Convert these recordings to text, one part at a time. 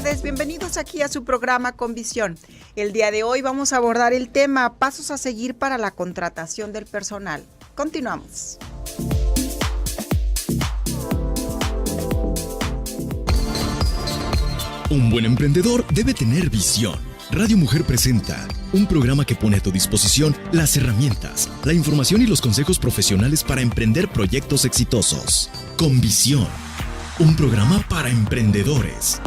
tardes, bienvenidos aquí a su programa Con Visión. El día de hoy vamos a abordar el tema pasos a seguir para la contratación del personal. Continuamos. Un buen emprendedor debe tener visión. Radio Mujer presenta un programa que pone a tu disposición las herramientas, la información y los consejos profesionales para emprender proyectos exitosos. Con Visión, un programa para emprendedores.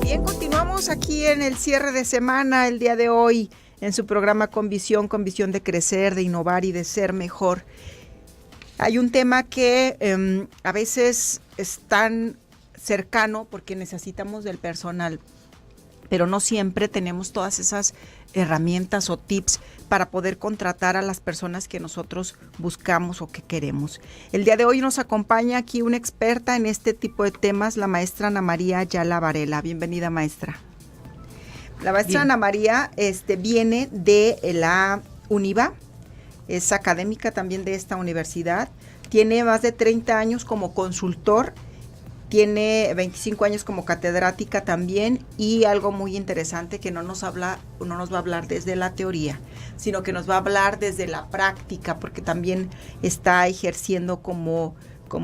Bien, continuamos aquí en el cierre de semana el día de hoy en su programa con visión de crecer, de innovar y de ser mejor. Hay un tema que a veces es tan cercano porque necesitamos del personal, pero no siempre tenemos todas esas herramientas o tips para poder contratar a las personas que nosotros buscamos o que queremos. El día de hoy nos acompaña aquí una experta en este tipo de temas, la maestra Ana María Ayala Varela. Bienvenida, maestra. La maestra Ana María viene de la UNIVA, es académica también de esta universidad, tiene más de 30 años como consultor, tiene 25 años como catedrática también, y algo muy interesante que no nos va a hablar desde la teoría, sino que nos va a hablar desde la práctica, porque también está ejerciendo como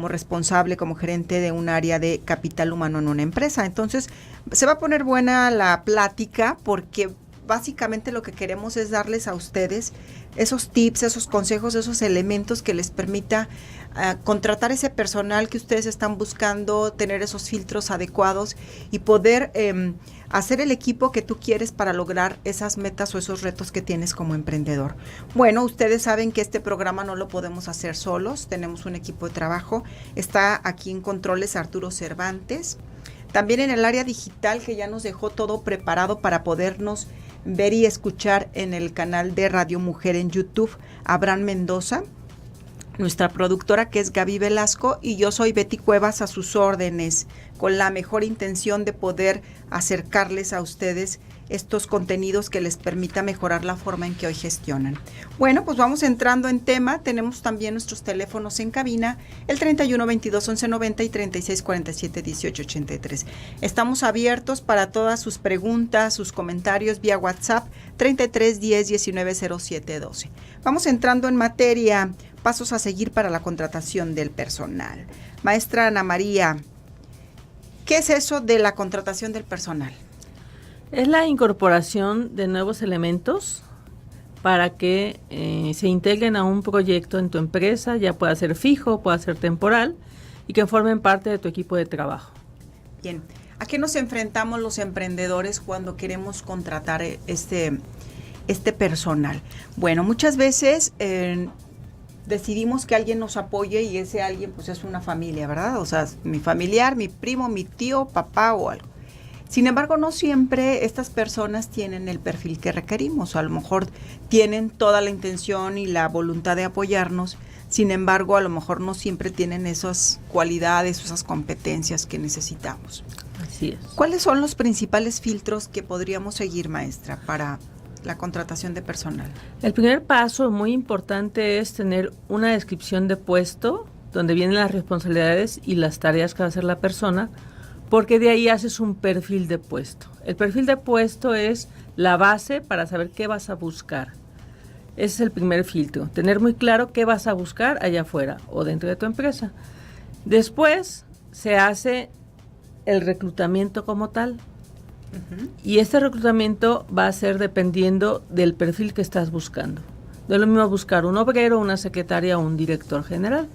responsable, como gerente de un área de capital humano en una empresa. Entonces, se va a poner buena la plática porque básicamente lo que queremos es darles a ustedes esos tips, esos consejos, esos elementos que les permita contratar ese personal que ustedes están buscando, tener esos filtros adecuados y poder hacer el equipo que tú quieres para lograr esas metas o esos retos que tienes como emprendedor. Bueno, ustedes saben que este programa no lo podemos hacer solos, tenemos un equipo de trabajo. Está aquí en controles Arturo Cervantes, también en el área digital, que ya nos dejó todo preparado para podernos ver y escuchar en el canal de Radio Mujer en YouTube, Abraham Mendoza, nuestra productora, que es Gaby Velasco, y yo soy Betty Cuevas, a sus órdenes, con la mejor intención de poder acercarles a ustedes estos contenidos que les permita mejorar la forma en que hoy gestionan. Bueno, pues vamos entrando en tema. Tenemos también nuestros teléfonos en cabina, el 31 22 11 90 y 36 47 18 83. Estamos abiertos para todas sus preguntas, sus comentarios vía WhatsApp, 33 10 19 07 12. Vamos entrando en materia, pasos a seguir para la contratación del personal. Maestra Ana María, ¿qué es eso de la contratación del personal? Es la incorporación de nuevos elementos para que se integren a un proyecto en tu empresa, ya pueda ser fijo, pueda ser temporal, y que formen parte de tu equipo de trabajo. Bien, ¿a qué nos enfrentamos los emprendedores cuando queremos contratar este personal? Bueno, muchas veces decidimos que alguien nos apoye y ese alguien pues es una familia, ¿verdad? O sea, mi familiar, mi primo, mi tío, papá o algo. Sin embargo, no siempre estas personas tienen el perfil que requerimos. A lo mejor tienen toda la intención y la voluntad de apoyarnos. Sin embargo, a lo mejor no siempre tienen esas cualidades, esas competencias que necesitamos. Así es. ¿Cuáles son los principales filtros que podríamos seguir, maestra, para la contratación de personal? El primer paso muy importante es tener una descripción de puesto, donde vienen las responsabilidades y las tareas que va a hacer la persona, porque de ahí haces un perfil de puesto. El perfil de puesto es la base para saber qué vas a buscar. Ese es el primer filtro, tener muy claro qué vas a buscar allá afuera o dentro de tu empresa. Después se hace el reclutamiento como tal. Uh-huh. Y este reclutamiento va a ser dependiendo del perfil que estás buscando. No es lo mismo buscar un obrero, una secretaria o un director general.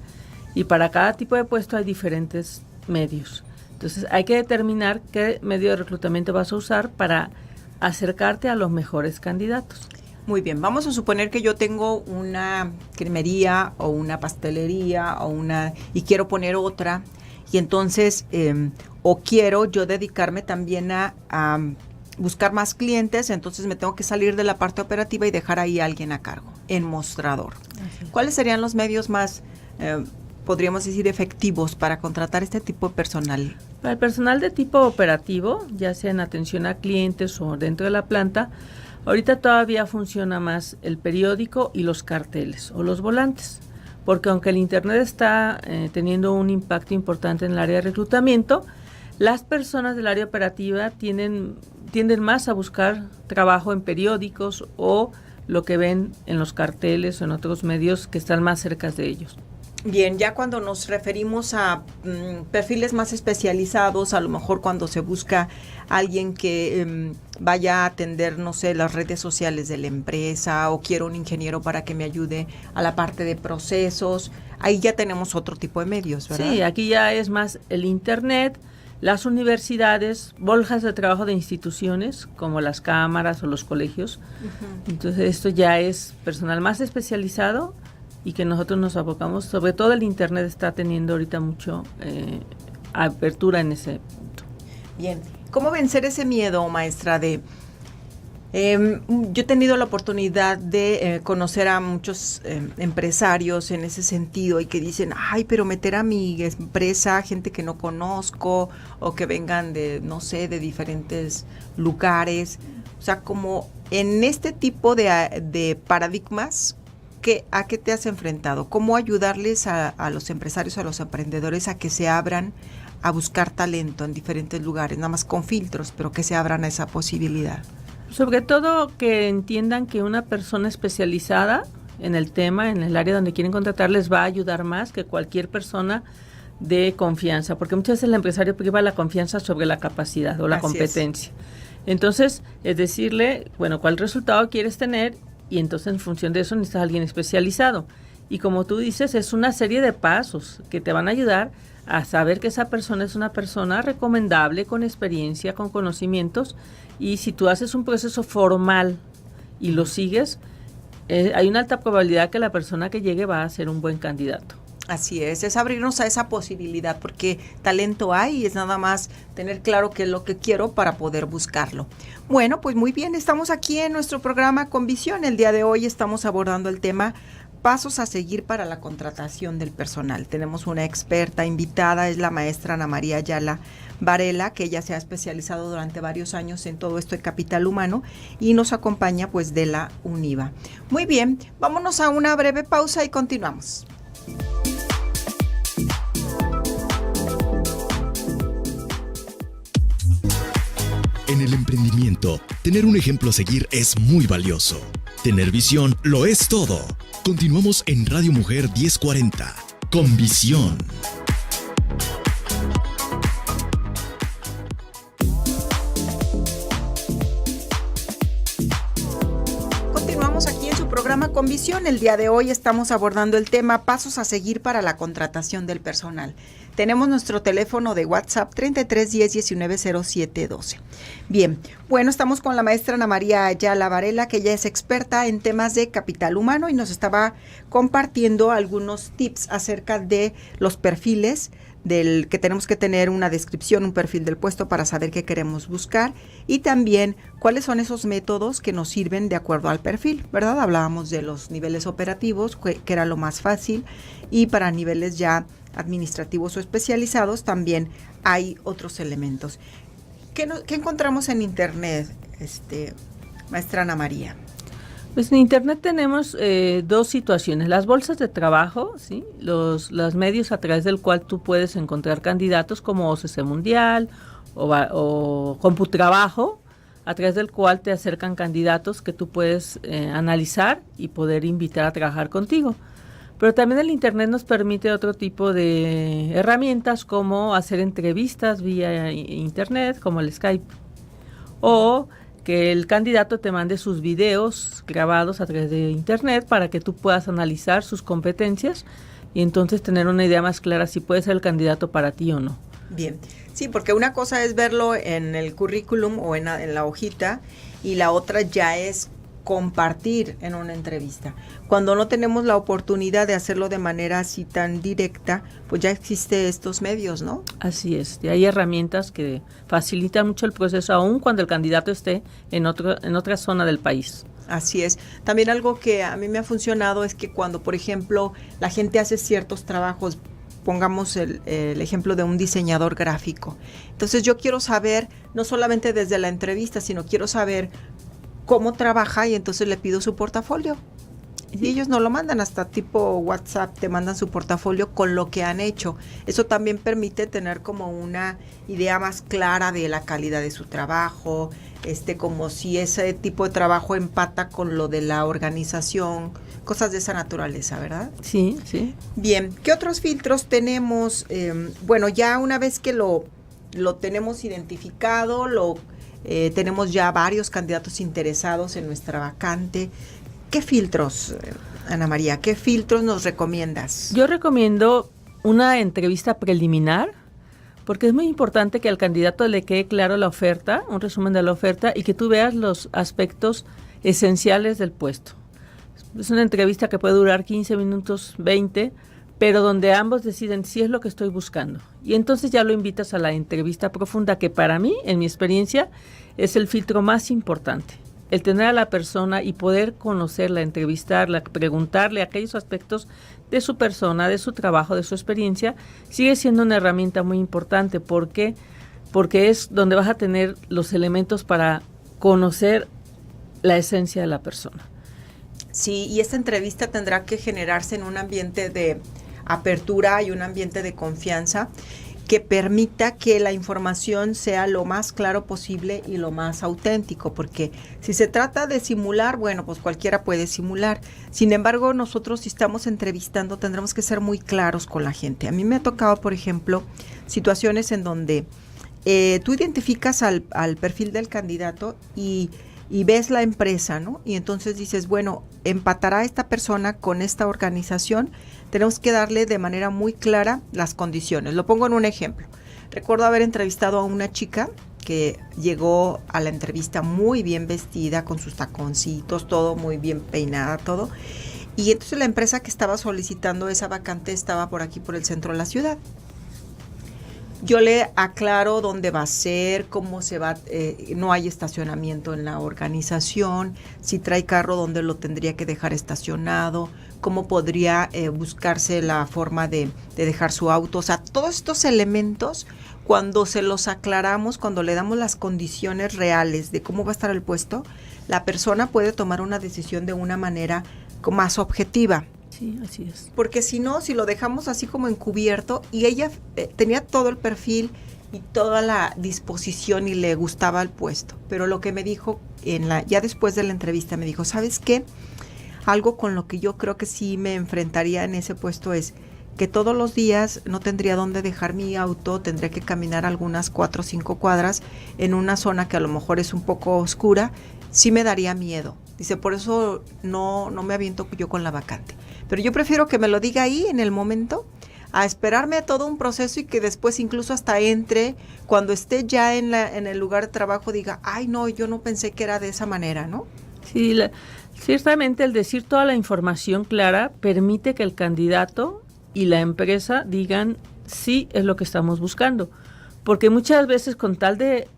Y para cada tipo de puesto hay diferentes medios. Entonces hay que determinar qué medio de reclutamiento vas a usar para acercarte a los mejores candidatos. Muy bien, vamos a suponer que yo tengo una cremería o una pastelería y quiero poner otra, y entonces o quiero yo dedicarme también a buscar más clientes, entonces me tengo que salir de la parte operativa y dejar ahí a alguien a cargo, en mostrador. ¿Cuáles serían los medios más podríamos decir efectivos para contratar este tipo de personal? Para el personal de tipo operativo, ya sea en atención a clientes o dentro de la planta, Ahorita todavía funciona más el periódico y los carteles o los volantes, porque aunque el Internet está teniendo un impacto importante en el área de reclutamiento, las personas del área operativa tienden más a buscar trabajo en periódicos o lo que ven en los carteles o en otros medios que están más cerca de ellos. Bien, ya cuando nos referimos a perfiles más especializados, a lo mejor cuando se busca alguien que vaya a atender, no sé, las redes sociales de la empresa, o quiero un ingeniero para que me ayude a la parte de procesos, ahí ya tenemos otro tipo de medios, ¿verdad? Sí, aquí ya es más el Internet, las universidades, bolsas de trabajo de instituciones como las cámaras o los colegios. Uh-huh. Entonces esto ya es personal más especializado y que nosotros nos abocamos, sobre todo el Internet está teniendo ahorita mucho apertura en ese punto. Bien, ¿cómo vencer ese miedo, maestra, de... yo he tenido la oportunidad de conocer a muchos empresarios en ese sentido y que dicen, ay, pero meter a mi empresa gente que no conozco o que vengan de, no sé, de diferentes lugares. O sea, como en este tipo de paradigmas, ¿a qué te has enfrentado? ¿Cómo ayudarles a los empresarios, a los emprendedores a que se abran a buscar talento en diferentes lugares, nada más con filtros, pero que se abran a esa posibilidad? Sobre todo que entiendan que una persona especializada en el tema, en el área donde quieren contratar, les va a ayudar más que cualquier persona de confianza, porque muchas veces el empresario priva la confianza sobre la capacidad o la competencia. Entonces, es decirle, bueno, ¿cuál resultado quieres tener? Y entonces en función de eso necesitas a alguien especializado. Y como tú dices, es una serie de pasos que te van a ayudar a saber que esa persona es una persona recomendable, con experiencia, con conocimientos. Y si tú haces un proceso formal y lo sigues, hay una alta probabilidad que la persona que llegue va a ser un buen candidato. Así es abrirnos a esa posibilidad, porque talento hay y es nada más tener claro qué es lo que quiero para poder buscarlo. Bueno, pues muy bien, estamos aquí en nuestro programa Con Visión. El día de hoy estamos abordando el tema pasos a seguir para la contratación del personal. Tenemos una experta invitada, es la maestra Ana María Ayala Varela, que ella se ha especializado durante varios años en todo esto de capital humano y nos acompaña pues de la UNIVA. Muy bien, vámonos a una breve pausa y continuamos. En el emprendimiento, tener un ejemplo a seguir es muy valioso. Tener visión lo es todo. Continuamos en Radio Mujer 1040, Con Visión. Continuamos aquí en su programa Con Visión. El día de hoy estamos abordando el tema pasos a seguir para la contratación del personal. Tenemos nuestro teléfono de WhatsApp 33 10 19 07 12. Bien, bueno, estamos con la maestra Ana María Ayala Varela, que ella es experta en temas de capital humano y nos estaba compartiendo algunos tips acerca de los perfiles del que tenemos que tener, una descripción, un perfil del puesto para saber qué queremos buscar y también cuáles son esos métodos que nos sirven de acuerdo al perfil, ¿verdad? Hablábamos de los niveles operativos, que era lo más fácil, y para niveles ya administrativos o especializados también hay otros elementos. ¿Qué encontramos en Internet, maestra Ana María? Pues en Internet tenemos dos situaciones, las bolsas de trabajo, ¿sí? Los medios a través del cual tú puedes encontrar candidatos como OCC Mundial o CompuTrabajo, a través del cual te acercan candidatos que tú puedes analizar y poder invitar a trabajar contigo. Pero también el Internet nos permite otro tipo de herramientas como hacer entrevistas vía Internet, como el Skype, o que el candidato te mande sus videos grabados a través de Internet para que tú puedas analizar sus competencias y entonces tener una idea más clara si puede ser el candidato para ti o no. Bien, sí, porque una cosa es verlo en el currículum o en la hojita y la otra ya es compartir en una entrevista. Cuando no tenemos la oportunidad de hacerlo de manera así tan directa, pues ya existen estos medios, ¿no? Así es, y hay herramientas que facilitan mucho el proceso, aun cuando el candidato esté en otra zona del país. Así es. También algo que a mí me ha funcionado es que cuando, por ejemplo, la gente hace ciertos trabajos, pongamos el ejemplo de un diseñador gráfico. Entonces yo quiero saber, no solamente desde la entrevista, sino quiero saber cómo trabaja y entonces le pido su portafolio. Y ellos no lo mandan, hasta tipo WhatsApp te mandan su portafolio con lo que han hecho. Eso también permite tener como una idea más clara de la calidad de su trabajo, como si ese tipo de trabajo empata con lo de la organización, cosas de esa naturaleza, ¿verdad? Sí, sí. Bien, ¿qué otros filtros tenemos? Bueno, ya una vez que lo tenemos identificado, tenemos ya varios candidatos interesados en nuestra vacante. ¿Qué filtros, Ana María, qué filtros nos recomiendas? Yo recomiendo una entrevista preliminar, porque es muy importante que al candidato le quede claro la oferta, un resumen de la oferta, y que tú veas los aspectos esenciales del puesto. Es una entrevista que puede durar 15 minutos, 20, pero donde ambos deciden si es lo que estoy buscando. Y entonces ya lo invitas a la entrevista profunda, que para mí, en mi experiencia, es el filtro más importante. El tener a la persona y poder conocerla, entrevistarla, preguntarle aquellos aspectos de su persona, de su trabajo, de su experiencia, sigue siendo una herramienta muy importante. ¿Por qué? Porque es donde vas a tener los elementos para conocer la esencia de la persona. Sí, y esta entrevista tendrá que generarse en un ambiente de apertura y un ambiente de confianza que permita que la información sea lo más claro posible y lo más auténtico, porque si se trata de simular, bueno, pues cualquiera puede simular. Sin embargo, nosotros si estamos entrevistando tendremos que ser muy claros con la gente. A mí me ha tocado, por ejemplo, situaciones en donde tú identificas al perfil del candidato y ves la empresa, ¿no? Y entonces dices, bueno, empatará esta persona con esta organización. Tenemos que darle de manera muy clara las condiciones. Lo pongo en un ejemplo. Recuerdo haber entrevistado a una chica que llegó a la entrevista muy bien vestida, con sus taconcitos, todo muy bien peinada, todo. Y entonces la empresa que estaba solicitando esa vacante estaba por aquí, por el centro de la ciudad. Yo le aclaro dónde va a ser, cómo se va, no hay estacionamiento en la organización, si trae carro, dónde lo tendría que dejar estacionado, cómo podría buscarse la forma de dejar su auto. O sea, todos estos elementos, cuando se los aclaramos, cuando le damos las condiciones reales de cómo va a estar el puesto, la persona puede tomar una decisión de una manera más objetiva. Sí, así es. Porque si no, si lo dejamos así como encubierto, y ella tenía todo el perfil y toda la disposición y le gustaba el puesto, pero lo que me dijo ya después de la entrevista, me dijo, ¿sabes qué? Algo con lo que yo creo que sí me enfrentaría en ese puesto es que todos los días no tendría dónde dejar mi auto, tendré que caminar algunas 4 o 5 cuadras en una zona que a lo mejor es un poco oscura, sí me daría miedo. Dice, por eso no me aviento yo con la vacante. Pero yo prefiero que me lo diga ahí en el momento, a esperarme a todo un proceso y que después incluso hasta entre, cuando esté ya en el lugar de trabajo, diga, ay no, yo no pensé que era de esa manera, ¿no? Sí, ciertamente el decir toda la información clara permite que el candidato y la empresa digan sí es lo que estamos buscando. Porque muchas veces con tal de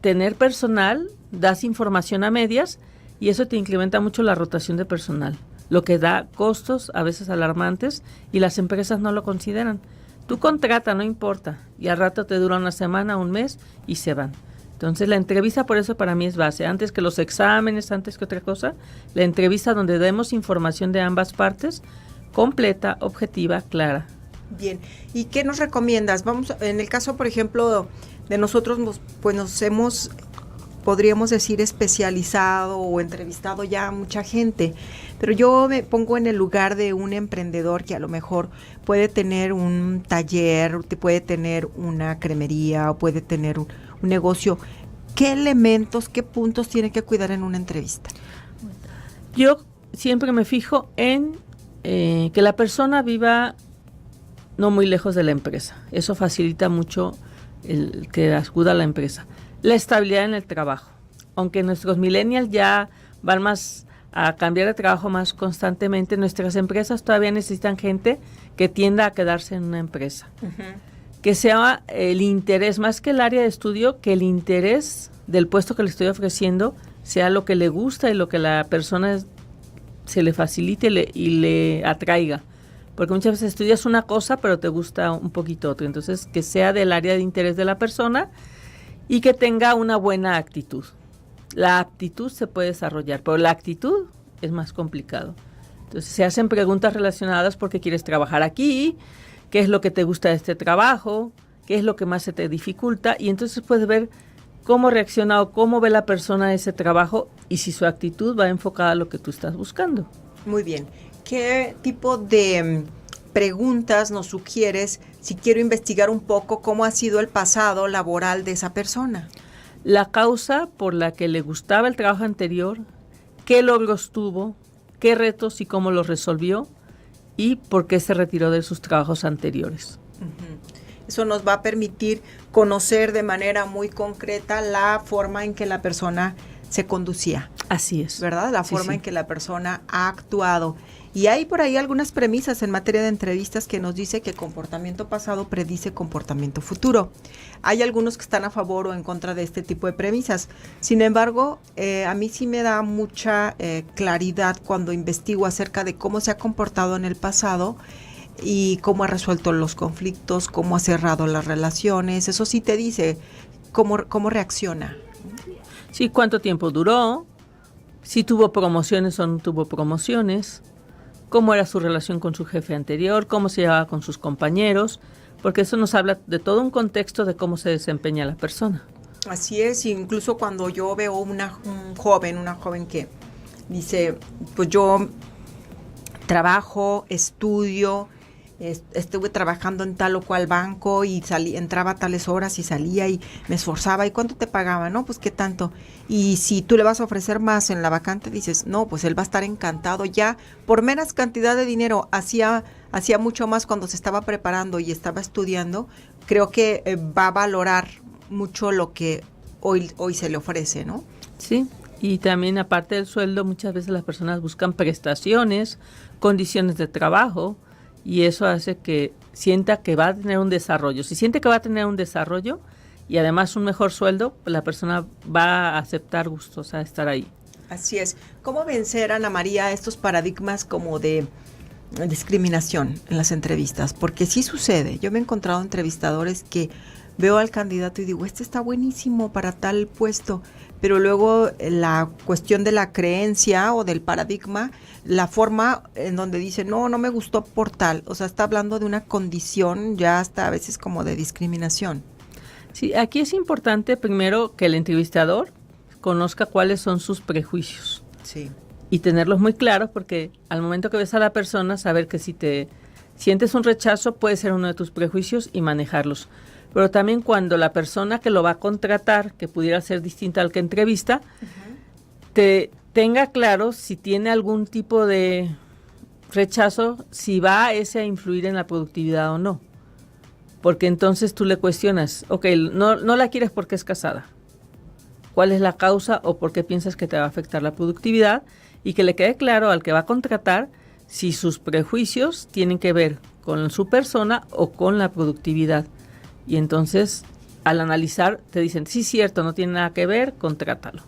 tener personal, das información a medias y eso te incrementa mucho la rotación de personal, lo que da costos a veces alarmantes y las empresas no lo consideran. Tú contrata, no importa, y al rato te dura una semana, un mes y se van. Entonces la entrevista por eso para mí es base, antes que los exámenes, antes que otra cosa, la entrevista donde demos información de ambas partes, completa, objetiva, clara. Bien, ¿y qué nos recomiendas? Vamos, en el caso, por ejemplo, de nosotros, pues nos hemos, podríamos decir, especializado o entrevistado ya a mucha gente, pero yo me pongo en el lugar de un emprendedor que a lo mejor puede tener un taller, puede tener una cremería o puede tener un negocio. ¿Qué elementos, qué puntos tiene que cuidar en una entrevista? Yo siempre me fijo en que la persona viva no muy lejos de la empresa. Eso facilita mucho el que acuda a la empresa. La estabilidad en el trabajo. Aunque nuestros millennials ya van más a cambiar de trabajo más constantemente, nuestras empresas todavía necesitan gente que tienda a quedarse en una empresa. Uh-huh. Que sea el interés, más que el área de estudio, que el interés del puesto que le estoy ofreciendo sea lo que le gusta y lo que la persona se le facilite y le atraiga. Porque muchas veces estudias una cosa, pero te gusta un poquito otra. Entonces, que sea del área de interés de la persona y que tenga una buena actitud. La aptitud se puede desarrollar, pero la actitud es más complicado. Entonces se hacen preguntas relacionadas por qué quieres trabajar aquí, qué es lo que te gusta de este trabajo, qué es lo que más se te dificulta, y entonces puedes ver cómo reacciona o cómo ve la persona ese trabajo y si su actitud va enfocada a lo que tú estás buscando. Muy bien. ¿Qué tipo de preguntas nos sugieres si quiero investigar un poco cómo ha sido el pasado laboral de esa persona? La causa por la que le gustaba el trabajo anterior, qué logros tuvo, qué retos y cómo los resolvió y por qué se retiró de sus trabajos anteriores. Eso nos va a permitir conocer de manera muy concreta la forma en que la persona se conducía. Así es. ¿Verdad? La forma en que la persona ha actuado. Y hay por ahí algunas premisas en materia de entrevistas que nos dice que comportamiento pasado predice comportamiento futuro. Hay algunos que están a favor o en contra de este tipo de premisas. Sin embargo, a mí sí me da mucha claridad cuando investigo acerca de cómo se ha comportado en el pasado y cómo ha resuelto los conflictos, cómo ha cerrado las relaciones. Eso sí te dice cómo reacciona. Sí, cuánto tiempo duró, si tuvo promociones o no tuvo promociones, cómo era su relación con su jefe anterior, cómo se llevaba con sus compañeros, porque eso nos habla de todo un contexto de cómo se desempeña la persona. Así es, incluso cuando yo veo una joven que dice, pues yo trabajo, estudio, estuve trabajando en tal o cual banco y entraba a tales horas y salía y me esforzaba. ¿Y cuánto te pagaba? No, pues qué tanto. Y si tú le vas a ofrecer más en la vacante, dices, no, pues él va a estar encantado. Ya por menos cantidad de dinero hacía mucho más cuando se estaba preparando y estaba estudiando. Creo que va a valorar mucho lo que hoy se le ofrece, ¿no? Sí, y también aparte del sueldo, muchas veces las personas buscan prestaciones, condiciones de trabajo, y eso hace que sienta que va a tener un desarrollo. Si siente que va a tener un desarrollo y además un mejor sueldo, la persona va a aceptar gustosa estar ahí. Así es. ¿Cómo vencer, Ana María, estos paradigmas como de discriminación en las entrevistas? Porque sí sucede. Yo me he encontrado entrevistadores que veo al candidato y digo, este está buenísimo para tal puesto, pero luego la cuestión de la creencia o del paradigma, la forma en donde dice, no me gustó por tal, o sea, está hablando de una condición ya hasta a veces como de discriminación. Sí, aquí es importante primero que el entrevistador conozca cuáles son sus prejuicios. Sí. Y tenerlos muy claros, porque al momento que ves a la persona, saber que si te sientes un rechazo puede ser uno de tus prejuicios y manejarlos. Pero también cuando la persona que lo va a contratar, que pudiera ser distinta al que entrevista, te tenga claro si tiene algún tipo de rechazo, si va ese a influir en la productividad o no. Porque entonces tú le cuestionas, ok, no la quieres porque es casada. ¿Cuál es la causa o por qué piensas que te va a afectar la productividad? Y que le quede claro al que va a contratar si sus prejuicios tienen que ver con su persona o con la productividad. Y entonces, al analizar, te dicen, sí, cierto, no tiene nada que ver, contrátalo.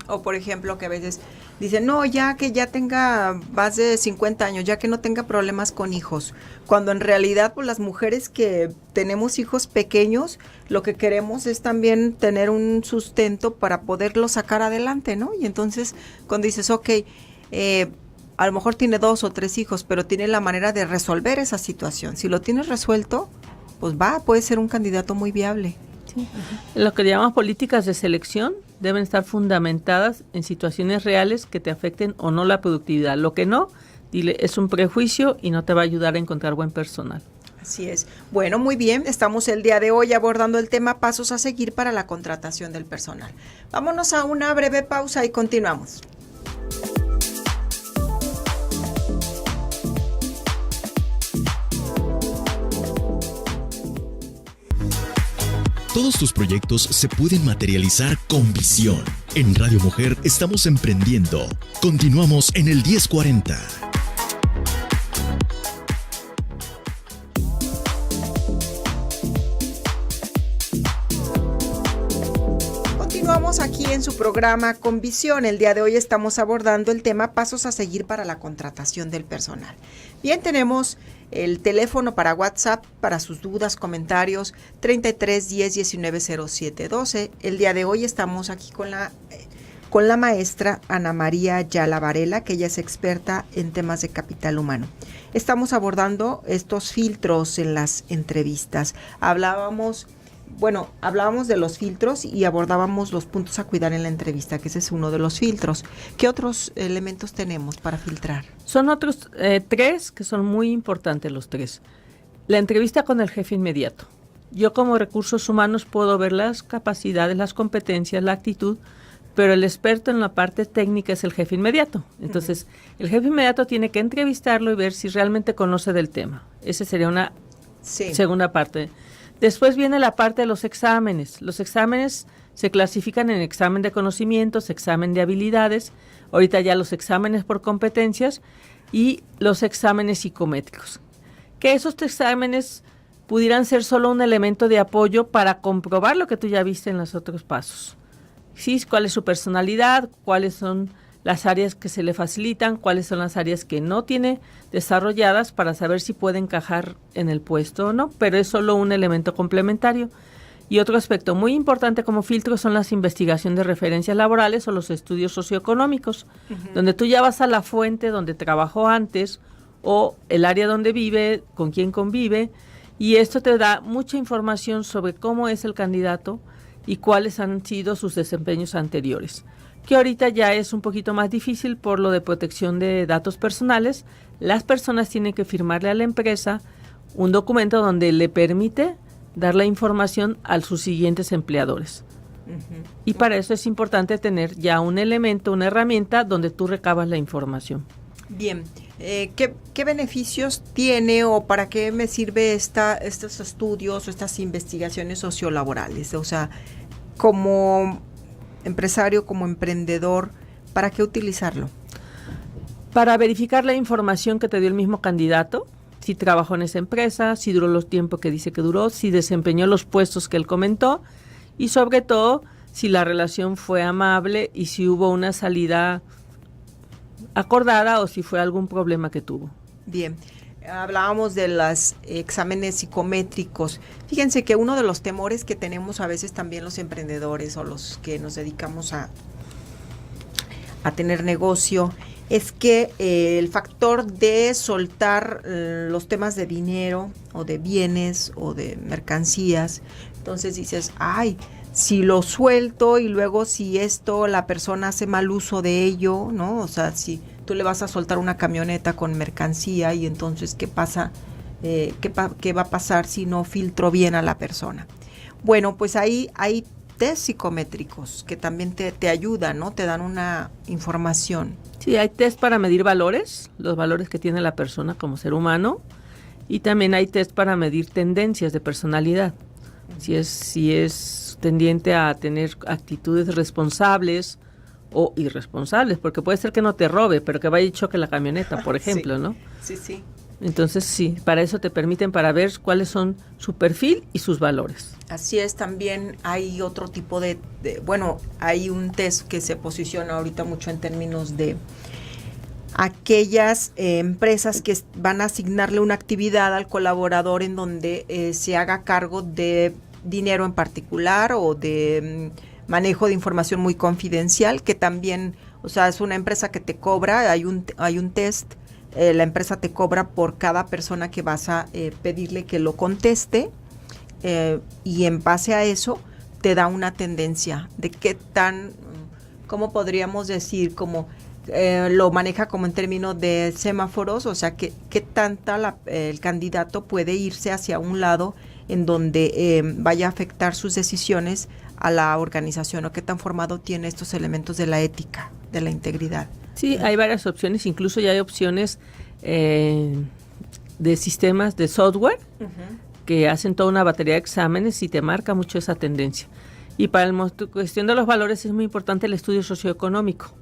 O por ejemplo, que a veces dicen, no, ya que ya tenga más de 50 años, ya que no tenga problemas con hijos. Cuando en realidad, pues las mujeres que tenemos hijos pequeños, lo que queremos es también tener un sustento para poderlo sacar adelante, ¿no? Y entonces, cuando dices, ok, a lo mejor tiene 2 o 3 hijos, pero tiene la manera de resolver esa situación. Si lo tienes resuelto, pues puede ser un candidato muy viable. Sí. Lo que llamamos políticas de selección deben estar fundamentadas en situaciones reales que te afecten o no la productividad. Lo que no, dile, es un prejuicio y no te va a ayudar a encontrar buen personal. Así es. Bueno, muy bien. Estamos el día de hoy abordando el tema pasos a seguir para la contratación del personal. Vámonos a una breve pausa y continuamos. Todos tus proyectos se pueden materializar con visión. En Radio Mujer estamos emprendiendo. Continuamos en el 1040. Continuamos aquí en su programa Con Visión. El día de hoy estamos abordando el tema pasos a seguir para la contratación del personal. Bien, tenemos el teléfono para WhatsApp, para sus dudas, comentarios, 33 10 19 07 12. El día de hoy estamos aquí con la con la maestra Ana María Ayala Varela, que ella es experta en temas de capital humano. Estamos abordando estos filtros en las entrevistas. Hablábamos de los filtros y abordábamos los puntos a cuidar en la entrevista, que ese es uno de los filtros. ¿Qué otros elementos tenemos para filtrar? Son otros 3 que son muy importantes los 3. La entrevista con el jefe inmediato. Yo como recursos humanos puedo ver las capacidades, las competencias, la actitud, pero el experto en la parte técnica es el jefe inmediato. Entonces, el jefe inmediato tiene que entrevistarlo y ver si realmente conoce del tema. Esa sería una segunda parte. Después viene la parte de los exámenes. Los exámenes se clasifican en examen de conocimientos, examen de habilidades, ahorita ya los exámenes por competencias y los exámenes psicométricos. Que esos exámenes pudieran ser solo un elemento de apoyo para comprobar lo que tú ya viste en los otros pasos. Sí, cuál es su personalidad, cuáles son las áreas que se le facilitan, cuáles son las áreas que no tiene desarrolladas para saber si puede encajar en el puesto o no, pero es solo un elemento complementario. Y otro aspecto muy importante como filtro son las investigaciones de referencias laborales o los estudios socioeconómicos, donde tú ya vas a la fuente donde trabajó antes o el área donde vive, con quién convive, y esto te da mucha información sobre cómo es el candidato y cuáles han sido sus desempeños anteriores, que ahorita ya es un poquito más difícil por lo de protección de datos personales. Las personas tienen que firmarle a la empresa un documento donde le permite dar la información a sus siguientes empleadores. Y para eso es importante tener ya un elemento, una herramienta donde tú recabas la información. Bien, ¿qué beneficios tiene o para qué me sirve estos estudios o estas investigaciones sociolaborales? O sea, como empresario, como emprendedor, ¿para qué utilizarlo? Para verificar la información que te dio el mismo candidato, si trabajó en esa empresa, si duró los tiempos que dice que duró, si desempeñó los puestos que él comentó y sobre todo si la relación fue amable y si hubo una salida acordada o si fue algún problema que tuvo. Bien, hablábamos de los exámenes psicométricos. Fíjense que uno de los temores que tenemos a veces también los emprendedores o los que nos dedicamos a tener negocio es que el factor de soltar los temas de dinero o de bienes o de mercancías, entonces dices, ay, si lo suelto y luego si la persona hace mal uso de ello, ¿no? O sea, si tú le vas a soltar una camioneta con mercancía y entonces, ¿qué pasa? ¿Qué va a pasar si no filtro bien a la persona? Bueno, pues ahí hay test psicométricos que también te ayudan, ¿no? Te dan una información. Sí, hay test para medir valores, los valores que tiene la persona como ser humano, y también hay test para medir tendencias de personalidad. Si es tendiente a tener actitudes responsables o irresponsables, porque puede ser que no te robe, pero que vaya y choque la camioneta, por ejemplo, sí, ¿no? Sí. Entonces, sí, para eso te permiten para cuáles son su perfil y sus valores. Así es, también hay otro tipo hay un test que se posiciona ahorita mucho en términos de aquellas empresas que van a asignarle una actividad al colaborador en donde se haga cargo de dinero en particular o de manejo de información muy confidencial, que también, o sea, es una empresa que te cobra, hay un test, la empresa te cobra por cada persona que vas a pedirle que lo conteste, y en base a eso te da una tendencia de qué tan, ¿cómo podríamos decir? Como lo maneja como en términos de semáforos, o sea, qué tanta el candidato puede irse hacia un lado en donde vaya a afectar sus decisiones a la organización, o qué tan formado tiene estos elementos de la ética, de la integridad. Sí, hay varias opciones, incluso ya hay opciones de sistemas de software que hacen toda una batería de exámenes y te marca mucho esa tendencia. Y para la cuestión de los valores es muy importante el estudio socioeconómico,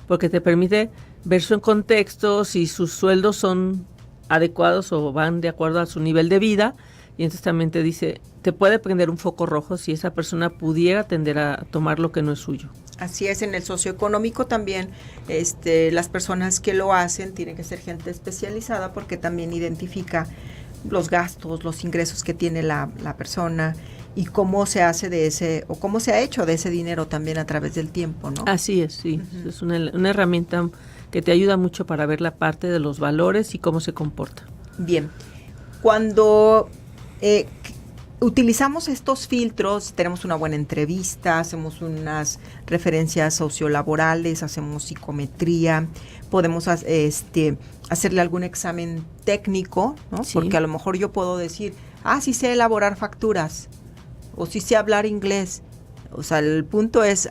porque te permite ver su contexto, si sus sueldos son adecuados o van de acuerdo a su nivel de vida, y entonces también te dice, te puede prender un foco rojo si esa persona pudiera tender a tomar lo que no es suyo. Así es, en el socioeconómico también las personas que lo hacen tienen que ser gente especializada porque también identifica los gastos, los ingresos que tiene la persona, y cómo se hace de ese, o cómo se ha hecho de ese dinero también a través del tiempo, ¿no? Así es, sí. Uh-huh. Es una herramienta que te ayuda mucho para ver la parte de los valores y cómo se comporta. Bien. Cuando utilizamos estos filtros, tenemos una buena entrevista, hacemos unas referencias sociolaborales, hacemos psicometría, podemos hacerle algún examen técnico, ¿no? Sí. Porque a lo mejor yo puedo decir, sí sé elaborar facturas, o sí sé hablar inglés. O sea, el punto es,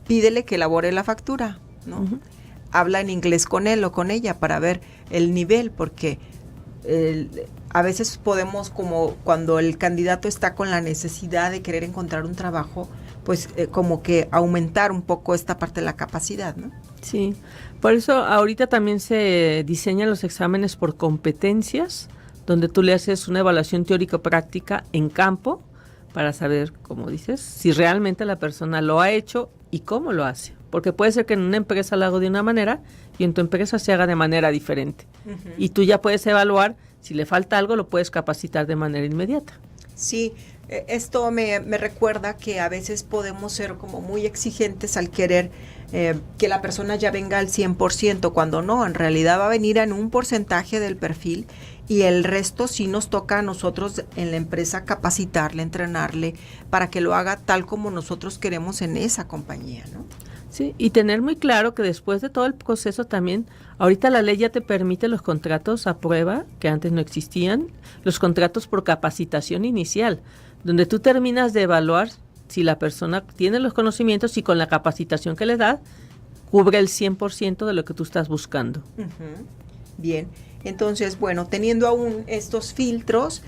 pídele que elabore la factura, ¿no? Uh-huh. Habla en inglés con él o con ella para ver el nivel, porque a veces podemos, como cuando el candidato está con la necesidad de querer encontrar un trabajo, pues como que aumentar un poco esta parte de la capacidad, ¿no? Sí, por eso ahorita también se diseñan los exámenes por competencias, donde tú le haces una evaluación teórico-práctica en campo para saber, como dices, si realmente la persona lo ha hecho y cómo lo hace. Porque puede ser que en una empresa lo haga de una manera y en tu empresa se haga de manera diferente. Uh-huh. Y tú ya puedes evaluar, si le falta algo, lo puedes capacitar de manera inmediata. Sí, esto me recuerda que a veces podemos ser como muy exigentes al querer que la persona ya venga al 100%, cuando no, en realidad va a venir en un porcentaje del perfil y el resto sí nos toca a nosotros en la empresa capacitarle, entrenarle para que lo haga tal como nosotros queremos en esa compañía, ¿no? Sí, y tener muy claro que después de todo el proceso también, ahorita la ley ya te permite los contratos a prueba, que antes no existían, los contratos por capacitación inicial, donde tú terminas de evaluar si la persona tiene los conocimientos y con la capacitación que le da, cubre el 100% de lo que tú estás buscando. Uh-huh. Bien, entonces, bueno, teniendo aún estos filtros,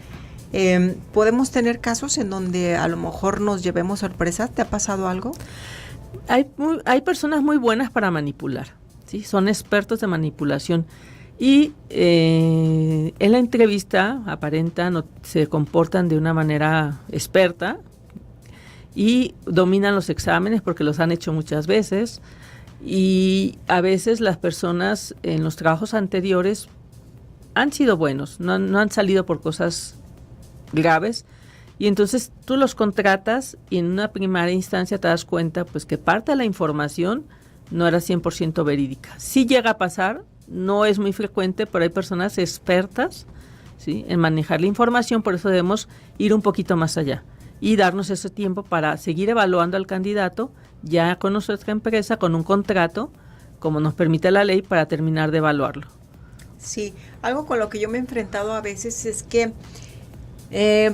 ¿podemos tener casos en donde a lo mejor nos llevemos sorpresas? ¿Te ha pasado algo? Hay personas muy buenas para manipular, ¿sí? Son expertos de manipulación y en la entrevista aparentan o se comportan de una manera experta y dominan los exámenes porque los han hecho muchas veces, y a veces las personas en los trabajos anteriores han sido buenos, no han salido por cosas graves. Y entonces tú los contratas y en una primera instancia te das cuenta pues que parte de la información no era 100% verídica. Sí llega a pasar, no es muy frecuente, pero hay personas expertas, ¿sí?, en manejar la información, por eso debemos ir un poquito más allá y darnos ese tiempo para seguir evaluando al candidato ya con nuestra empresa, con un contrato, como nos permite la ley, para terminar de evaluarlo. Sí, algo con lo que yo me he enfrentado a veces es que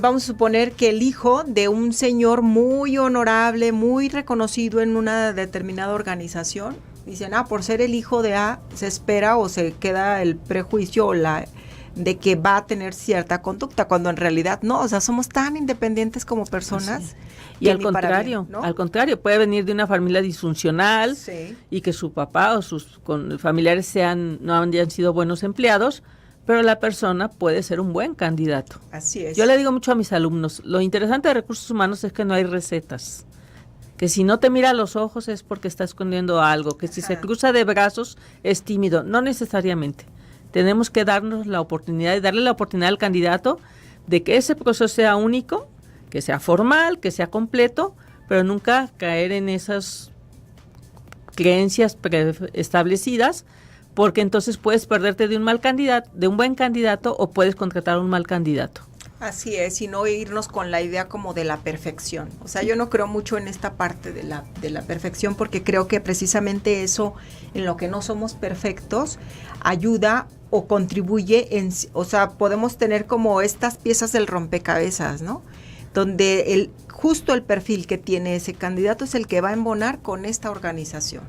vamos a suponer que el hijo de un señor muy honorable, muy reconocido en una determinada organización, dicen, por ser el hijo de A, se espera o se queda el prejuicio de que va a tener cierta conducta, cuando en realidad no, o sea, somos tan independientes como personas. Sí. Y al contrario, bien, ¿no? Al contrario, puede venir de una familia disfuncional, sí, y que su papá o sus familiares no hayan sido buenos empleados, pero la persona puede ser un buen candidato. Así es. Yo le digo mucho a mis alumnos, lo interesante de recursos humanos es que no hay recetas. Que si no te mira a los ojos es porque está escondiendo algo, que si se cruza de brazos es tímido. No necesariamente. Tenemos que darnos la oportunidad y darle la oportunidad al candidato de que ese proceso sea único, que sea formal, que sea completo, pero nunca caer en esas creencias preestablecidas, porque entonces puedes perderte de un buen candidato o puedes contratar a un mal candidato. Así es, y no irnos con la idea como de la perfección. O sea, yo no creo mucho en esta parte de la perfección, porque creo que precisamente eso, en lo que no somos perfectos, ayuda o contribuye o sea, podemos tener como estas piezas del rompecabezas, ¿no? Donde justo el perfil que tiene ese candidato es el que va a embonar con esta organización.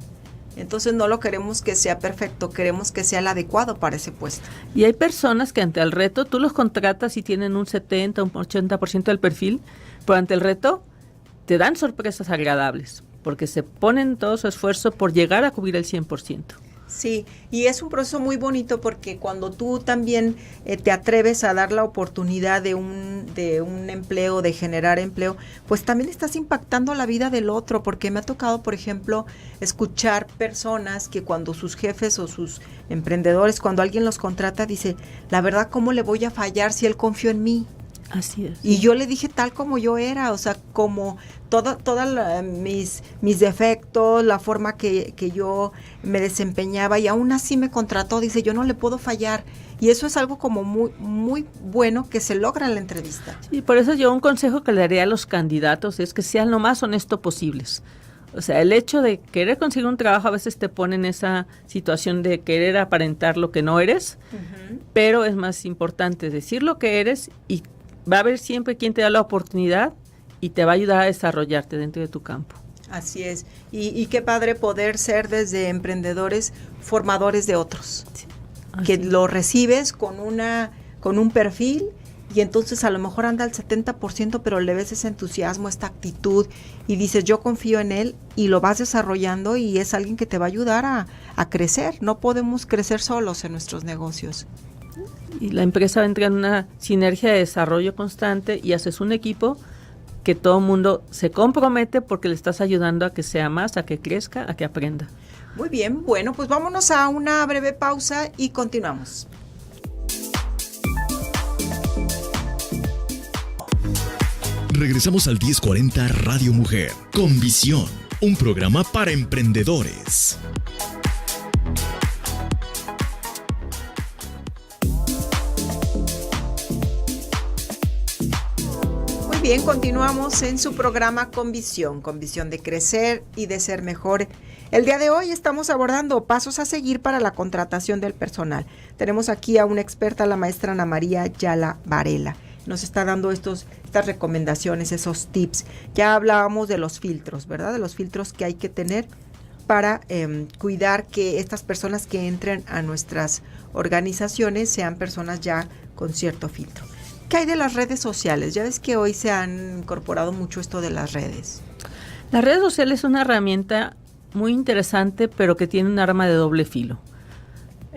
Entonces no lo queremos que sea perfecto, queremos que sea el adecuado para ese puesto. Y hay personas que ante el reto, tú los contratas y tienen un 70, un 80% del perfil, pero ante el reto te dan sorpresas agradables, porque se ponen todo su esfuerzo por llegar a cubrir el 100%. Sí, y es un proceso muy bonito porque cuando tú también te atreves a dar la oportunidad de un empleo, de generar empleo, pues también estás impactando la vida del otro, porque me ha tocado, por ejemplo, escuchar personas que cuando sus jefes o sus emprendedores, cuando alguien los contrata, dice, la verdad, ¿cómo le voy a fallar si él confió en mí? Así es. Y yo le dije tal como yo era, o sea, como mis defectos, la forma que yo me desempeñaba, y aún así me contrató. Dice, yo no le puedo fallar. Y eso es algo como muy, muy bueno que se logra en la entrevista. Sí, por eso yo un consejo que le daría a los candidatos es que sean lo más honesto posibles. O sea, el hecho de querer conseguir un trabajo a veces te pone en esa situación de querer aparentar lo que no eres, pero es más importante decir lo que eres, y va a haber siempre quien te da la oportunidad y te va a ayudar a desarrollarte dentro de tu campo. Así es. Y qué padre poder ser desde emprendedores formadores de otros. Sí. Que lo recibes con un perfil, y entonces a lo mejor anda al 70%, pero le ves ese entusiasmo, esta actitud, y dices, yo confío en él, y lo vas desarrollando, y es alguien que te va a ayudar a crecer. No podemos crecer solos en nuestros negocios. Y la empresa va a entrar en una sinergia de desarrollo constante, y haces un equipo que todo el mundo se compromete porque le estás ayudando a que sea más, a que crezca, a que aprenda. Muy bien, bueno, pues vámonos a una breve pausa y continuamos. Regresamos al 1040 Radio Mujer, con visión, un programa para emprendedores. Muy bien, continuamos en su programa con visión de crecer y de ser mejor. El día de hoy estamos abordando pasos a seguir para la contratación del personal. Tenemos aquí a una experta, la maestra Ana María Ayala Varela. Nos está dando estas recomendaciones, esos tips. Ya hablábamos de los filtros, ¿verdad? De los filtros que hay que tener para cuidar que estas personas que entren a nuestras organizaciones sean personas ya con cierto filtro. ¿Qué hay de las redes sociales? Ya ves que hoy se han incorporado mucho esto de las redes. Las redes sociales es una herramienta muy interesante, pero que tiene un arma de doble filo.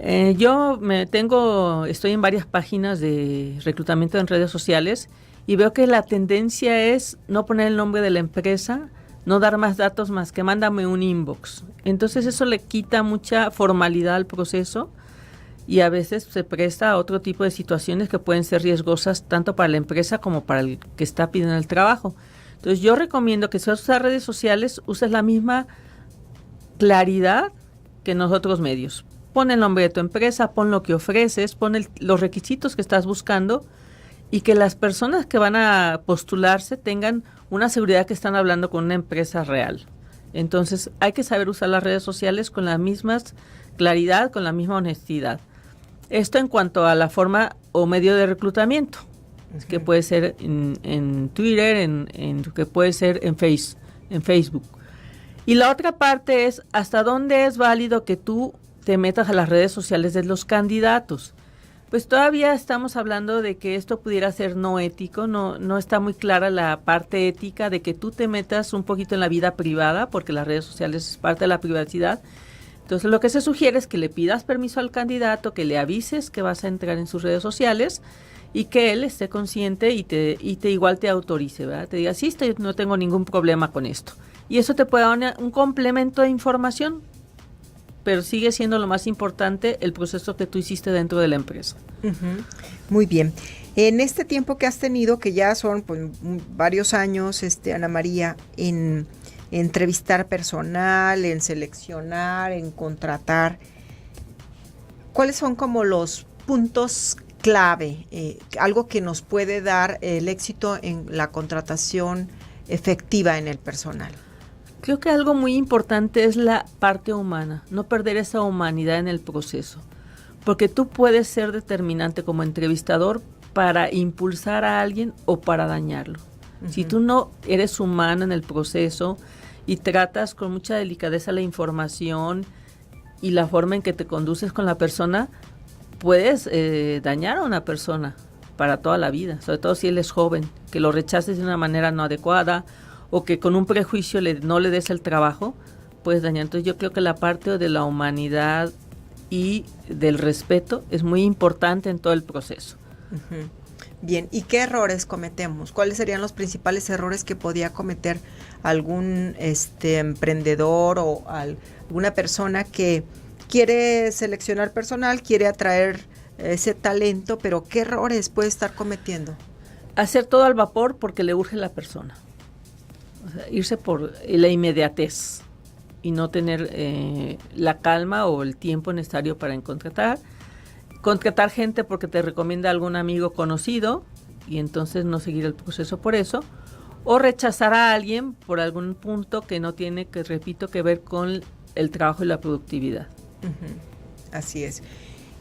Estoy en varias páginas de reclutamiento en redes sociales, y veo que la tendencia es no poner el nombre de la empresa, no dar más datos más que mándame un inbox. Entonces eso le quita mucha formalidad al proceso, y a veces se presta a otro tipo de situaciones que pueden ser riesgosas tanto para la empresa como para el que está pidiendo el trabajo. Entonces yo recomiendo que si vas a usar redes sociales, uses la misma claridad que en los otros medios. Pon el nombre de tu empresa, pon lo que ofreces, pon los requisitos que estás buscando, y que las personas que van a postularse tengan una seguridad que están hablando con una empresa real. Entonces hay que saber usar las redes sociales con la misma claridad, con la misma honestidad. Esto en cuanto a la forma o medio de reclutamiento, que puede ser en Twitter, que puede ser en Facebook. Y la otra parte es hasta dónde es válido que tú te metas a las redes sociales de los candidatos. Pues todavía estamos hablando de que esto pudiera ser no ético, no está muy clara la parte ética de que tú te metas un poquito en la vida privada, porque las redes sociales es parte de la privacidad. Entonces lo que se sugiere es que le pidas permiso al candidato, que le avises que vas a entrar en sus redes sociales, y que él esté consciente y te igual te autorice, ¿verdad? Te diga, sí, no tengo ningún problema con esto. Y eso te puede dar un complemento de información, pero sigue siendo lo más importante el proceso que tú hiciste dentro de la empresa. Uh-huh. Muy bien. En este tiempo que has tenido, que ya son pues, varios años, Ana María, en entrevistar personal, en seleccionar, en contratar, ¿cuáles son como los puntos clave, algo que nos puede dar el éxito en la contratación efectiva en el personal? Creo que algo muy importante es la parte humana, no perder esa humanidad en el proceso, porque tú puedes ser determinante como entrevistador para impulsar a alguien o para dañarlo. Uh-huh. Si tú no eres humano en el proceso y tratas con mucha delicadeza la información y la forma en que te conduces con la persona, puedes dañar a una persona para toda la vida, sobre todo si él es joven, que lo rechaces de una manera no adecuada o que con un prejuicio no le des el trabajo, puedes dañar. Entonces yo creo que la parte de la humanidad y del respeto es muy importante en todo el proceso. Uh-huh. Bien, ¿y qué errores cometemos? ¿Cuáles serían los principales errores que podía cometer algún emprendedor o alguna persona que quiere seleccionar personal, quiere atraer ese talento, pero qué errores puede estar cometiendo? hacer todo al vapor porque le urge a la persona. O sea, irse por la inmediatez y no tener la calma o el tiempo necesario para contratar gente porque te recomienda algún amigo conocido y entonces no seguir el proceso por eso, o rechazar a alguien por algún punto que no tiene, que repito, que ver con el trabajo y la productividad. Uh-huh. Así es.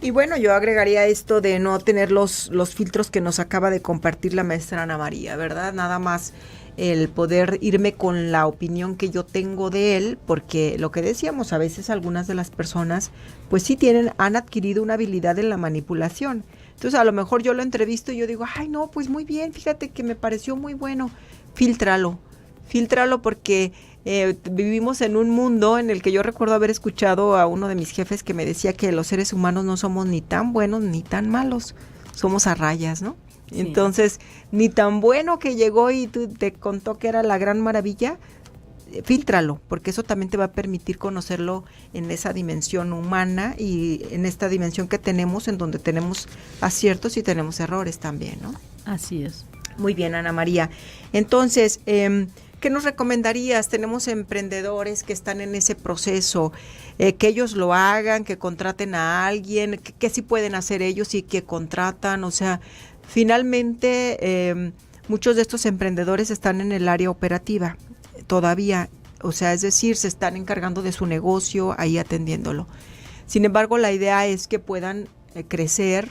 Y bueno, yo agregaría esto de no tener los filtros que nos acaba de compartir la maestra Ana María, ¿verdad? Nada más el poder irme con la opinión que yo tengo de él, porque lo que decíamos, a veces algunas de las personas pues sí han adquirido una habilidad en la manipulación. Entonces a lo mejor yo lo entrevisto y yo digo, ay no, pues muy bien, fíjate que me pareció muy bueno. Fíltralo porque vivimos en un mundo en el que yo recuerdo haber escuchado a uno de mis jefes que me decía que los seres humanos no somos ni tan buenos ni tan malos, somos a rayas, ¿no? Sí. Entonces, ni tan bueno que llegó y te contó que era la gran maravilla, fíltralo, porque eso también te va a permitir conocerlo en esa dimensión humana y en esta dimensión que tenemos, en donde tenemos aciertos y tenemos errores también, ¿no? Así es. Muy bien, Ana María. Entonces, ¿qué nos recomendarías? Tenemos emprendedores que están en ese proceso, que ellos lo hagan, que contraten a alguien, que sí pueden hacer ellos y que contratan, o sea, finalmente muchos de estos emprendedores están en el área operativa todavía, o sea, es decir, se están encargando de su negocio, ahí atendiéndolo. Sin embargo, la idea es que puedan crecer,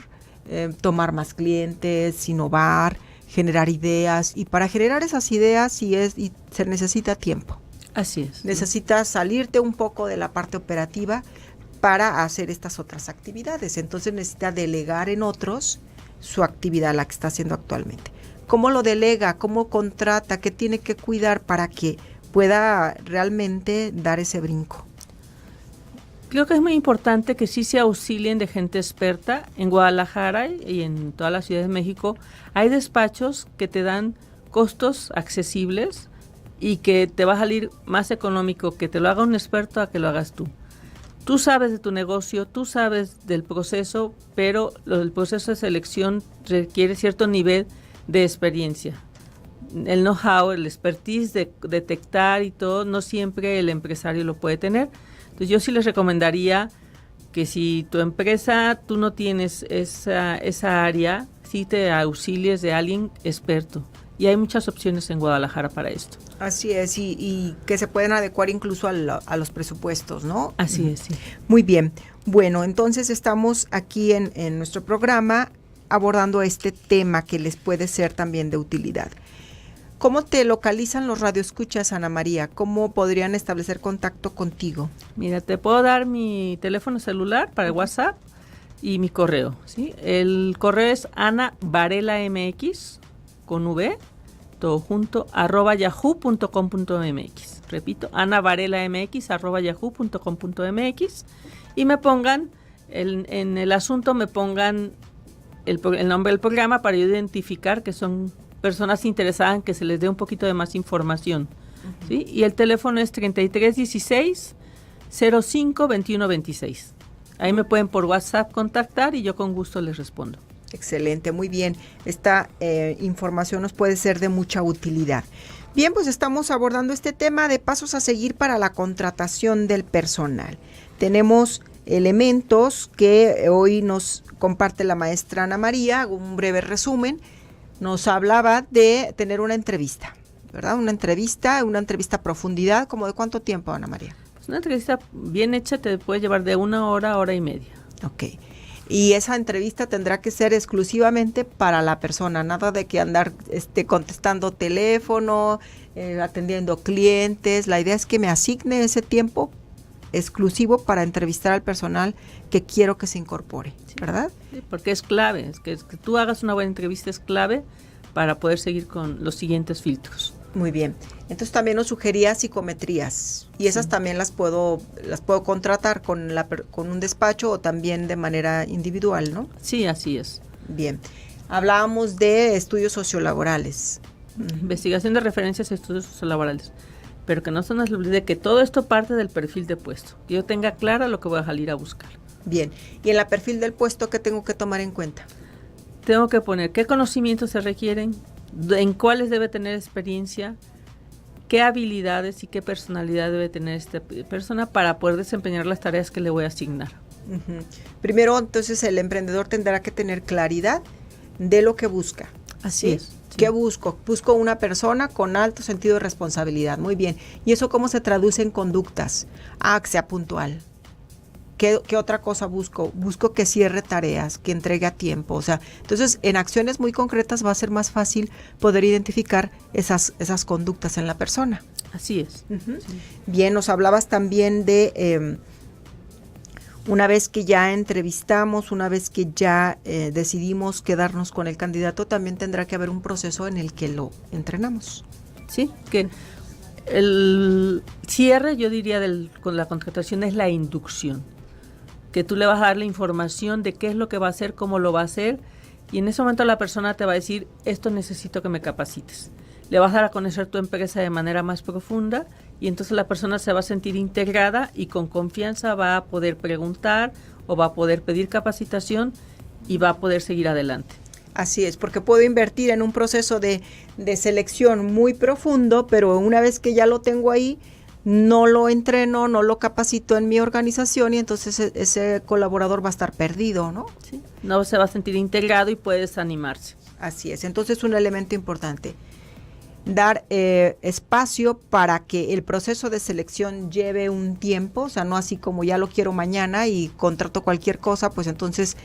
tomar más clientes, innovar, generar ideas, y para generar esas ideas se necesita tiempo. Así es. Necesitas salirte un poco de la parte operativa para hacer estas otras actividades. Entonces necesita delegar en otros su actividad, la que está haciendo actualmente. ¿Cómo lo delega? ¿Cómo contrata? ¿Qué tiene que cuidar para que pueda realmente dar ese brinco? Creo que es muy importante que sí se auxilien de gente experta. En Guadalajara y en todas las ciudades de México hay despachos que te dan costos accesibles y que te va a salir más económico que te lo haga un experto a que lo hagas tú. Tú sabes de tu negocio, tú sabes del proceso, pero el proceso de selección requiere cierto nivel de experiencia. El know-how, el expertise de detectar y todo, no siempre el empresario lo puede tener. Entonces yo sí les recomendaría que si tu empresa, tú no tienes esa área, sí te auxilies de alguien experto. Y hay muchas opciones en Guadalajara para esto. Así es, y que se pueden adecuar incluso a los presupuestos, ¿no? Así es, sí. Muy bien. Bueno, entonces estamos aquí en nuestro programa abordando este tema que les puede ser también de utilidad. ¿Cómo te localizan los radioescuchas, Ana María? ¿Cómo podrían establecer contacto contigo? Mira, te puedo dar mi teléfono celular para el WhatsApp y mi correo, ¿sí? El correo es anavarela.mx con v, todo junto, @yahoo.com.mx. Repito, anavarela.mx@yahoo.com.mx, y me pongan, en el asunto me pongan el nombre del programa para yo identificar que son personas interesadas en que se les dé un poquito de más información. Uh-huh. ¿Sí? Y el teléfono es 3316-05-2126. Ahí me pueden por WhatsApp contactar y yo con gusto les respondo. Excelente, muy bien. Esta información nos puede ser de mucha utilidad. Bien, pues estamos abordando este tema de pasos a seguir para la contratación del personal. Tenemos elementos que hoy nos comparte la maestra Ana María, un breve resumen. Nos hablaba de tener una entrevista, ¿verdad? Una entrevista a profundidad. ¿Cómo de cuánto tiempo, Ana María? Pues una entrevista bien hecha te puede llevar de 1 hora a 1 hora y media. Ok. Y esa entrevista tendrá que ser exclusivamente para la persona, nada de que andar contestando teléfono, atendiendo clientes. La idea es que me asigne ese tiempo exclusivo para entrevistar al personal que quiero que se incorpore, ¿verdad? Sí, porque es clave, que tú hagas una buena entrevista es clave para poder seguir con los siguientes filtros. Muy bien. Entonces también nos sugería psicometrías y esas también las puedo contratar con un despacho o también de manera individual, ¿no? Sí, así es. Bien. Hablábamos de estudios sociolaborales. Investigación de referencias a estudios sociolaborales. Pero que no se nos olvide que todo esto parte del perfil de puesto. Que yo tenga clara lo que voy a salir a buscar. Bien. ¿Y en la perfil del puesto qué tengo que tomar en cuenta? Tengo que poner qué conocimientos se requieren, en cuáles debe tener experiencia, qué habilidades y qué personalidad debe tener esta persona para poder desempeñar las tareas que le voy a asignar. Uh-huh. Primero, entonces, el emprendedor tendrá que tener claridad de lo que busca. Así es. ¿Qué busco? Busco una persona con alto sentido de responsabilidad. Muy bien. ¿Y eso cómo se traduce en conductas? Que sea puntual. ¿Qué otra cosa busco? Busco que cierre tareas, que entregue a tiempo. O sea, entonces en acciones muy concretas va a ser más fácil poder identificar esas conductas en la persona. Así es. Uh-huh. Sí. Bien, nos hablabas también de una vez que ya entrevistamos, una vez que ya decidimos quedarnos con el candidato, también tendrá que haber un proceso en el que lo entrenamos. Sí, que el cierre, yo diría, con la contratación es la inducción. Que tú le vas a dar la información de qué es lo que va a hacer, cómo lo va a hacer, y en ese momento la persona te va a decir, esto necesito que me capacites. Le vas a dar a conocer tu empresa de manera más profunda, y entonces la persona se va a sentir integrada y con confianza va a poder preguntar o va a poder pedir capacitación y va a poder seguir adelante. Así es, porque puedo invertir en un proceso de selección muy profundo, pero una vez que ya lo tengo ahí, no lo entreno, no lo capacito en mi organización y entonces ese colaborador va a estar perdido, ¿no? Sí, no se va a sentir integrado y puede desanimarse. Así es, entonces un elemento importante, dar espacio para que el proceso de selección lleve un tiempo, o sea, no así como ya lo quiero mañana y contrato cualquier cosa, pues entonces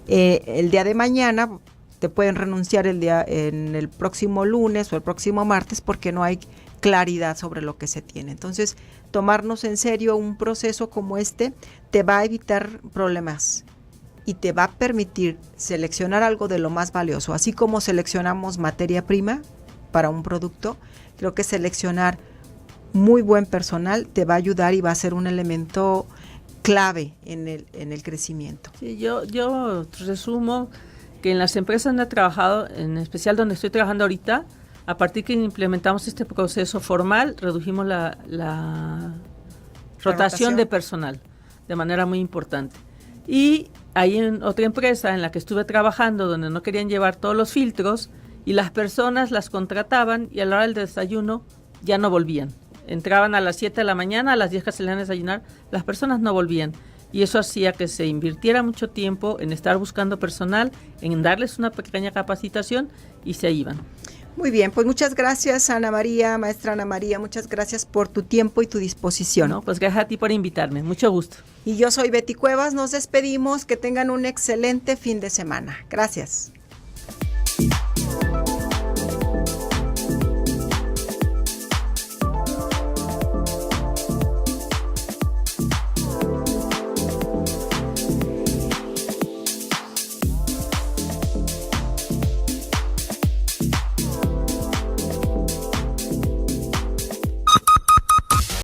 el día de mañana te pueden renunciar en el próximo lunes o el próximo martes porque no hay claridad sobre lo que se tiene. Entonces, tomarnos en serio un proceso como este te va a evitar problemas y te va a permitir seleccionar algo de lo más valioso. Así como seleccionamos materia prima para un producto, creo que seleccionar muy buen personal te va a ayudar y va a ser un elemento clave en el crecimiento. Sí, yo resumo que en las empresas donde he trabajado, en especial donde estoy trabajando ahorita, a partir que implementamos este proceso formal, redujimos la rotación de personal de manera muy importante. Y hay en otra empresa en la que estuve trabajando donde no querían llevar todos los filtros y las personas las contrataban y a la hora del desayuno ya no volvían. Entraban a las 7 de la mañana, a las 10 que se les iban a desayunar, las personas no volvían. Y eso hacía que se invirtiera mucho tiempo en estar buscando personal, en darles una pequeña capacitación y se iban. Muy bien, pues muchas gracias Ana María, maestra Ana María, muchas gracias por tu tiempo y tu disposición. No, pues gracias a ti por invitarme, mucho gusto. Y yo soy Betty Cuevas, nos despedimos, que tengan un excelente fin de semana. Gracias.